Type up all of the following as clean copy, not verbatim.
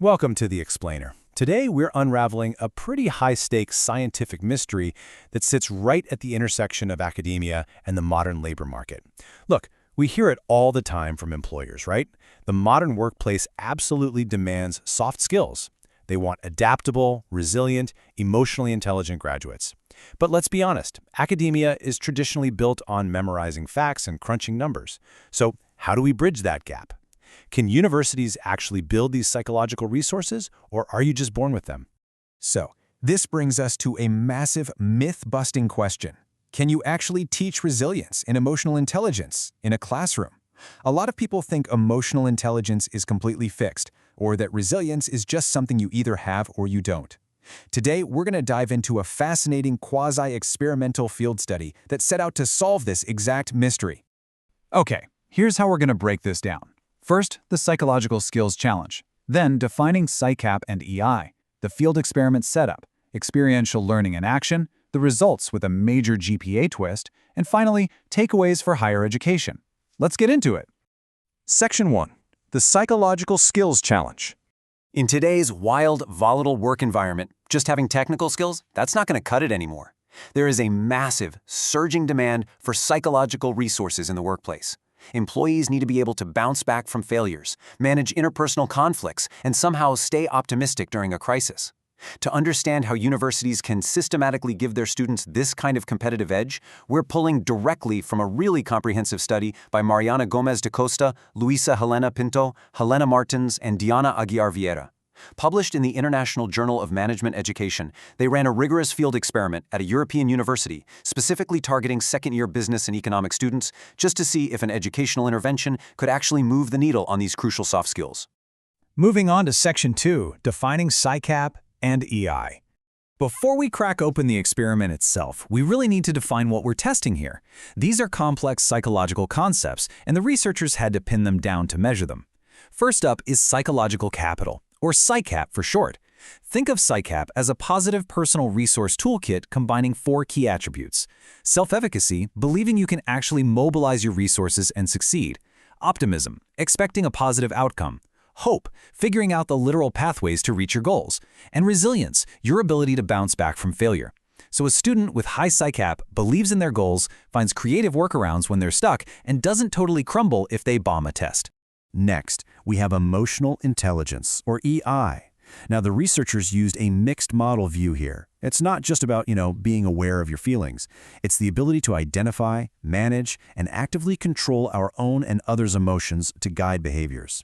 Welcome to The Explainer. Today, we're unraveling a pretty high-stakes scientific mystery that sits right at the intersection of academia and the modern labor market. Look, we hear it all the time from employers, right? The modern workplace absolutely demands soft skills. They want adaptable, resilient, emotionally intelligent graduates. But let's be honest, academia is traditionally built on memorizing facts and crunching numbers. So how do we bridge that gap? Can universities actually build these psychological resources, or are you just born with them? So, this brings us to a massive myth-busting question. Can you actually teach resilience and emotional intelligence in a classroom? A lot of people think emotional intelligence is completely fixed, or that resilience is just something you either have or you don't. Today, we're going to dive into a fascinating quasi-experimental field study that set out to solve this exact mystery. Okay, here's how we're going to break this down. First, the psychological skills challenge. Then, defining PsyCap and EI, the field experiment setup, experiential learning in action, the results with a major GPA twist, and finally, takeaways for higher education. Let's get into it. Section 1. The Psychological Skills Challenge. In today's wild, volatile work environment, just having technical skills, that's not going to cut it anymore. There is a massive, surging demand for psychological resources in the workplace. Employees need to be able to bounce back from failures, manage interpersonal conflicts, and somehow stay optimistic during a crisis. To understand how universities can systematically give their students this kind of competitive edge, we're pulling directly from a really comprehensive study by Mariana Gomes da Costa, Luisa Helena Pinto, Helena Martins, and Diana Aguiar Vieira. Published in the International Journal of Management Education, they ran a rigorous field experiment at a European university, specifically targeting second-year business and economic students, just to see if an educational intervention could actually move the needle on these crucial soft skills. Moving on to Section 2, defining PsyCap and EI. Before we crack open the experiment itself, we really need to define what we're testing here. These are complex psychological concepts, and the researchers had to pin them down to measure them. First up is psychological capital, or PsyCap for short. Think of PsyCap as a positive personal resource toolkit combining 4 key attributes: self-efficacy, believing you can actually mobilize your resources and succeed; optimism, expecting a positive outcome; hope, figuring out the literal pathways to reach your goals; and resilience, your ability to bounce back from failure. So a student with high PsyCap believes in their goals, finds creative workarounds when they're stuck, and doesn't totally crumble if they bomb a test. Next, we have emotional intelligence, or EI. Now, the researchers used a mixed model view here. It's not just about, being aware of your feelings. It's the ability to identify, manage, and actively control our own and others' emotions to guide behaviors.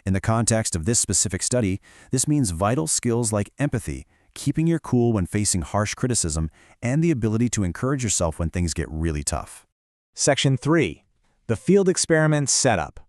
In the context of this specific study, this means vital skills like empathy, keeping your cool when facing harsh criticism, and the ability to encourage yourself when things get really tough. Section 3. The Field Experiment Setup.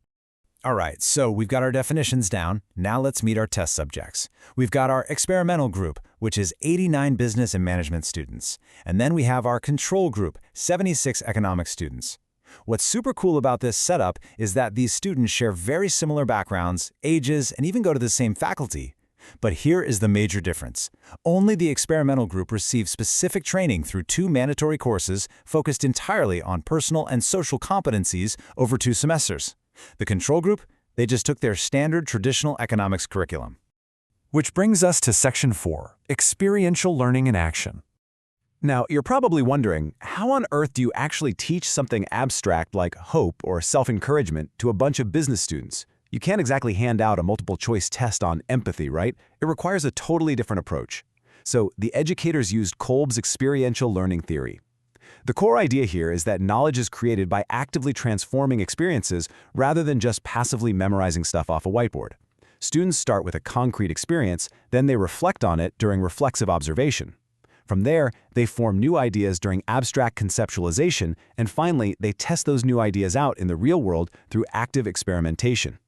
All right, so we've got our definitions down. Now let's meet our test subjects. We've got our experimental group, which is 89 business and management students. And then we have our control group, 76 economics students. What's super cool about this setup is that these students share very similar backgrounds, ages, and even go to the same faculty. But here is the major difference. Only the experimental group receives specific training through 2 mandatory courses focused entirely on personal and social competencies over 2 semesters. The control group, they just took their standard traditional economics curriculum. Which brings us to Section 4, Experiential Learning in Action. Now, you're probably wondering, how on earth do you actually teach something abstract like hope or self-encouragement to a bunch of business students? You can't exactly hand out a multiple-choice test on empathy, right? It requires a totally different approach. So, the educators used Kolb's experiential learning theory. The core idea here is that knowledge is created by actively transforming experiences rather than just passively memorizing stuff off a whiteboard. Students start with a concrete experience, then they reflect on it during reflexive observation. From there, they form new ideas during abstract conceptualization, and finally, they test those new ideas out in the real world through active experimentation.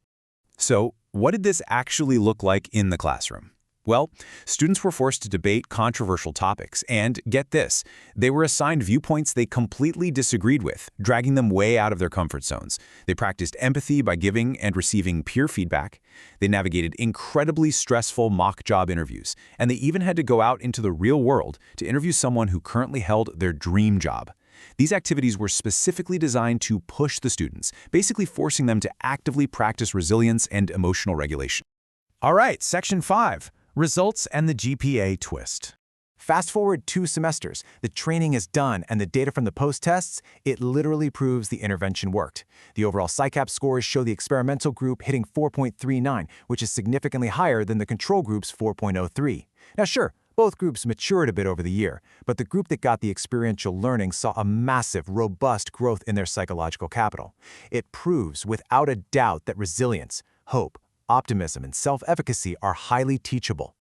So, what did this actually look like in the classroom? Well, students were forced to debate controversial topics, and get this, they were assigned viewpoints they completely disagreed with, dragging them way out of their comfort zones. They practiced empathy by giving and receiving peer feedback. They navigated incredibly stressful mock job interviews, and they even had to go out into the real world to interview someone who currently held their dream job. These activities were specifically designed to push the students, basically forcing them to actively practice resilience and emotional regulation. All right, Section 5, Results and the GPA Twist. Fast forward 2 semesters, the training is done, and the data from the post-tests, it literally proves the intervention worked. The overall PsyCap scores show the experimental group hitting 4.39, which is significantly higher than the control group's 4.03. Now sure, both groups matured a bit over the year, but the group that got the experiential learning saw a massive, robust growth in their psychological capital. It proves, without a doubt, that resilience, hope, optimism, and self-efficacy are highly teachable.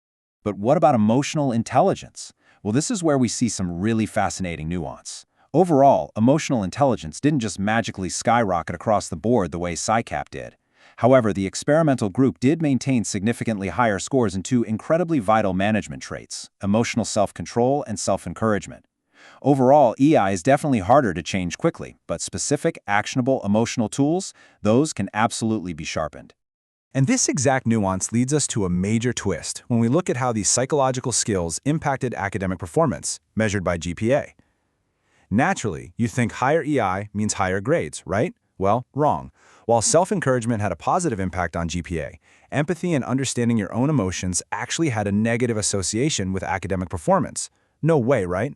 But what about emotional intelligence? Well, this is where we see some really fascinating nuance. Overall, emotional intelligence didn't just magically skyrocket across the board the way PsyCap did. However, the experimental group did maintain significantly higher scores in 2 incredibly vital management traits: emotional self-control and self-encouragement. Overall, EI is definitely harder to change quickly, but specific, actionable emotional tools, those can absolutely be sharpened. And this exact nuance leads us to a major twist when we look at how these psychological skills impacted academic performance, measured by GPA. Naturally, you think higher EI means higher grades, right? Well, wrong. While self-encouragement had a positive impact on GPA, empathy and understanding your own emotions actually had a negative association with academic performance. No way, right?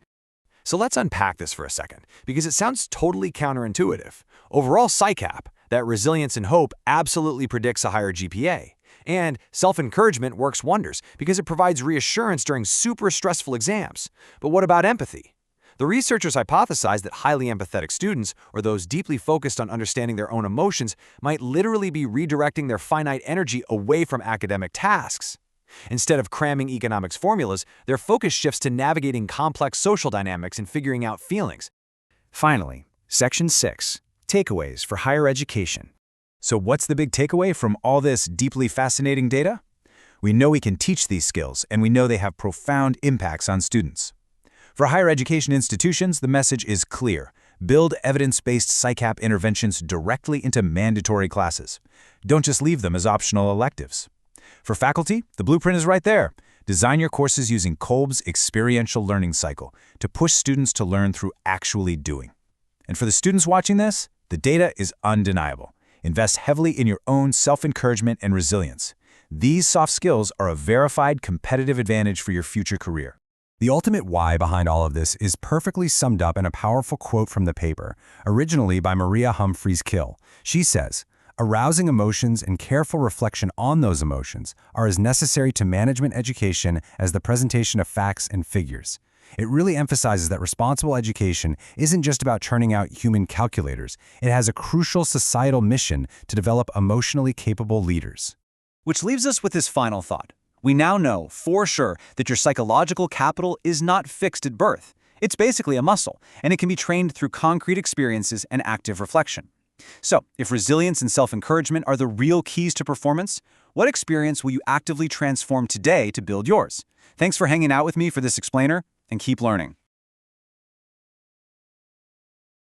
So let's unpack this for a second, because it sounds totally counterintuitive. Overall, PsyCap, that resilience and hope, absolutely predicts a higher GPA. And self-encouragement works wonders because it provides reassurance during super stressful exams. But what about empathy? The researchers hypothesized that highly empathetic students, or those deeply focused on understanding their own emotions, might literally be redirecting their finite energy away from academic tasks. Instead of cramming economics formulas, their focus shifts to navigating complex social dynamics and figuring out feelings. Finally, Section 6, Takeaways for Higher Education. So what's the big takeaway from all this deeply fascinating data? We know we can teach these skills, and we know they have profound impacts on students. For higher education institutions, the message is clear. Build evidence-based PsyCap interventions directly into mandatory classes. Don't just leave them as optional electives. For faculty, the blueprint is right there. Design your courses using Kolb's experiential learning cycle to push students to learn through actually doing. And for the students watching this, the data is undeniable. Invest heavily in your own self-encouragement and resilience. These soft skills are a verified competitive advantage for your future career. The ultimate why behind all of this is perfectly summed up in a powerful quote from the paper, originally by Maria Humphreys Kill. She says, "Arousing emotions and careful reflection on those emotions are as necessary to management education as the presentation of facts and figures." It really emphasizes that responsible education isn't just about churning out human calculators. It has a crucial societal mission to develop emotionally capable leaders. Which leaves us with this final thought. We now know for sure that your psychological capital is not fixed at birth. It's basically a muscle, and it can be trained through concrete experiences and active reflection. So, if resilience and self-encouragement are the real keys to performance, what experience will you actively transform today to build yours? Thanks for hanging out with me for this explainer, and keep learning.